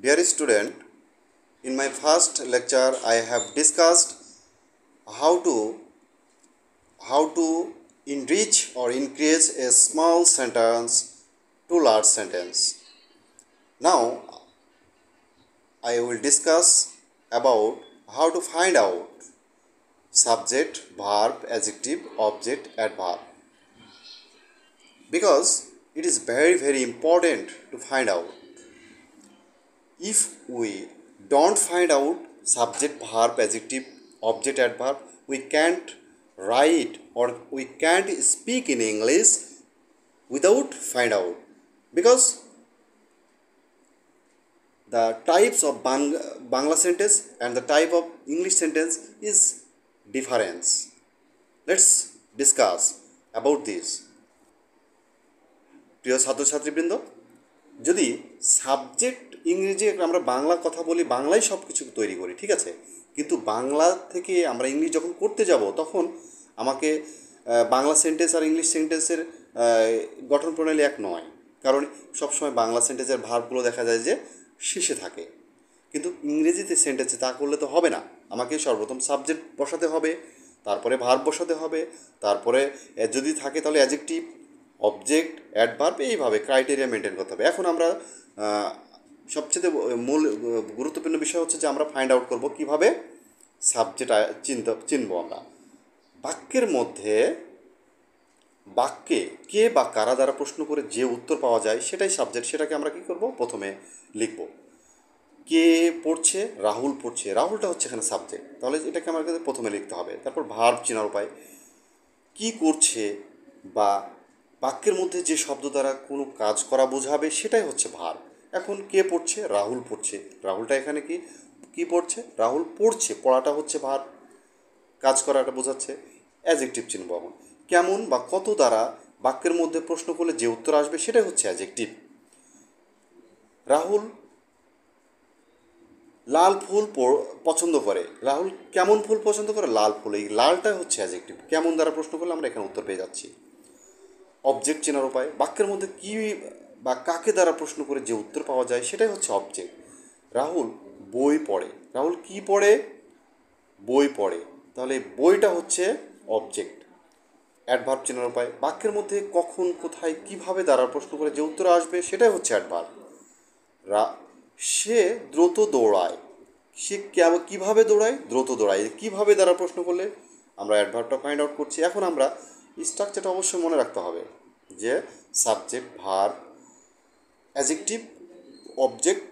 Dear student, in my first lecture I have discussed how to enrich or increase a small sentence to large sentence. Now I will discuss about how to find out subject, verb, adjective, object, adverb. Because it is very important to find out. If we don't find out subject, verb, adjective, object, adverb, we can't write or we can't speak in English without find out. Because the types of Bangla sentence and the type of English sentence is difference. Let's discuss about this. প্রিয় ছাত্রছাত্রীবৃন্দ, যদি subject ইংরেজি আমরা বাংলা কথা বলি, বাংলায় সব কিছু তৈরি করি, ঠিক আছে, কিন্তু বাংলা থেকে আমরা ইংলিশ যখন করতে যাব তখন আমাকে বাংলা সেন্টেন্স আর ইংলিশ সেন্টেন্সের গঠন প্রণালী এক নয়। কারণ সবসময় বাংলা সেন্টেন্সের ভার্বগুলো দেখা যায় যে শেষে থাকে, কিন্তু ইংরেজিতে সেন্টেন্সে তা করলে তো হবে না। আমাকে সর্বপ্রথম সাবজেক্ট বসাতে হবে, তারপরে ভার্ব বসাতে হবে, তারপরে যদি থাকে তাহলে অ্যাডজেক্টিভ, অবজেক্ট, অ্যাডভার্ব, এইভাবে ক্রাইটেরিয়া মেনটেন করতে হবে। এখন আমরা সবচেয়ে মূল গুরুত্বপূর্ণ বিষয় হচ্ছে যে আমরা ফাইন্ড আউট করব কীভাবে সাবজেক্ট চিনব। আমরা বাক্যের মধ্যে বাক্যে কে বা কারা দ্বারা প্রশ্ন করে যে উত্তর পাওয়া যায় সেটাই সাবজেক্ট। সেটাকে আমরা কী করব, প্রথমে লিখব। কে পড়ছে, রাহুল পড়ছে, রাহুলটা হচ্ছে এখানে সাবজেক্ট, তাহলে এটাকে আমাকে প্রথমে লিখতে হবে। তারপর ভার্ব চেনার উপায়, কী করছে বা বাক্যের মধ্যে যে শব্দ দ্বারা কোনো কাজ করা বোঝাবে সেটাই হচ্ছে ভার্ব। এখন কে পড়ছে, রাহুল পড়ছে, রাহুলটা এখানে কি পড়ছে, রাহুল পড়ছে, পড়াটা হচ্ছে ভার্ব, কাজ করাটা বোঝাচ্ছে। অ্যাডজেক্টিভ চিনব এখন, কেমন বা কত দ্বারা বাক্যের মধ্যে প্রশ্ন করলে যে উত্তর আসবে সেটাই হচ্ছে অ্যাডজেক্টিভ। রাহুল লাল ফুল পছন্দ করে, রাহুল কেমন ফুল পছন্দ করে, লাল ফুল, এই লালটা হচ্ছে অ্যাডজেক্টিভ। কেমন দ্বারা প্রশ্ন করলে আমরা এখানে উত্তর পেয়ে যাচ্ছি। অবজেক্ট চেনার উপায়, বাক্যের মধ্যে কী বা কাকে দ্বারা প্রশ্ন করে যে উত্তর পাওয়া যায় সেটাই হচ্ছে অবজেক্ট। রাহুল বই পড়ে, রাহুল কি পড়ে, বই পড়ে, তাহলে বইটা হচ্ছে অবজেক্ট। অ্যাডভার্ব চেনার উপায়, বাক্যের মধ্যে কখন, কোথায়, কিভাবে দ্বারা প্রশ্ন করে যে উত্তর আসবে সেটাই হচ্ছে অ্যাডভার্ব। সে দ্রুত দৌড়ায়, সে কীভাবে দৌড়ায়, দ্রুত দৌড়ায়, কীভাবে দ্বারা প্রশ্ন করলে আমরা অ্যাডভার্বটা ফাইন্ড আউট করছি। এখন আমরা স্ট্রাকচারটা অবশ্যই মনে রাখতে হবে যে সাবজেক্ট, ভার্ব, অ্যাডজেক্টিভ, অবজেক্ট,